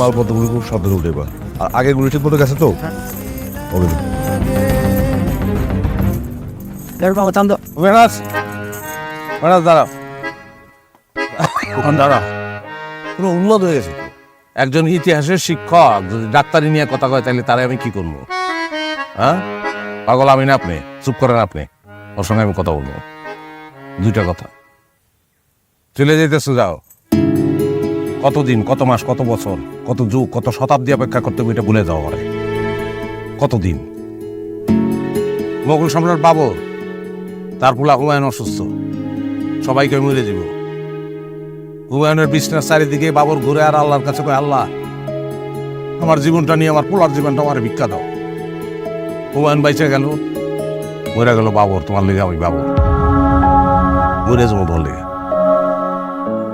মালপত্রগুলো খুব সাবধানে উঠেবা। আর আগের গুলো ঠিক মতো গেছে তো? হবে না। মেরাজ দাঁড়া, দাঁড়া, পুরো উন্নত হয়ে গেছে। একজন ইতিহাসের শিক্ষক যদি ডাক্তারি নিয়ে কথা কয় তাহলে তারে আমি কি করবো? হ্যাঁ, পাগল আমি না আপনি? চুপ করেন আপনি, ওর সঙ্গে আমি কথা বলবো। দুইটা কথা, চলে যেতেছো যাও। কতদিন, কত মাস, কত বছর, কত যুগ, কত শতাব্দী অপেক্ষা করতে হবে এটা ভুলে যাও আমারে। কতদিন? মোগল সম্রাট বাবর, তার পোলা হুমায়ুন অসুস্থ, সবাইকে মরে যাব। হুমায়ুনের বিছনার চারিদিকে বাবর ঘুরে আর আল্লাহর কাছে কয়, আল্লাহ আমার জীবনটা নিয়ে, আমার পোলার জীবনটা আমার ভিক্ষা দাও। হুমায়ুন বাইচে গেল, মরে গেল বাবর। তোমার লেগে আমি বাবর মরে যাবো তোমার লেগে।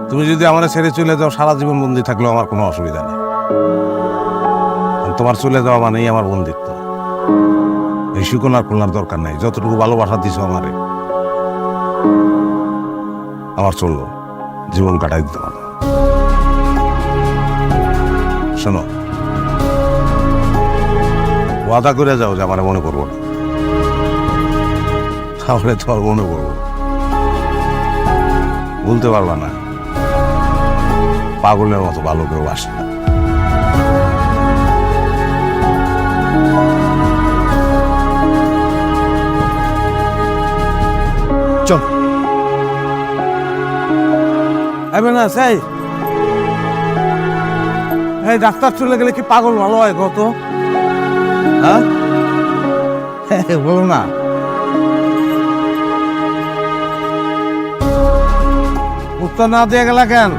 তুমি যদি আমার ছেড়ে চলে যাও, সারা জীবন বন্দি থাকলেও আমার কোনো অসুবিধা নেই। তোমার চলে যাওয়া মানেই আমার বন্দিত্ব। এই শুকনার খুলনার দরকার নাই। যতটুকু ভালোবাসা দিছো আমারে, আমার চললো, জীবন কাটাই দিতে পারো। শোনো, ওয়াদা করে যাও যে আমার মনে করবো না। তাহলে তোমার মনে করবো, বলতে পারবা না। পাগলের মতো ভালো কেউ আসে না। চল এবার না সেই এই ডাক্তার চলে গেলে কি পাগল ভালো হয় কত? হ্যাঁ বলো না। উত্তর না দিয়ে গেলা কেন?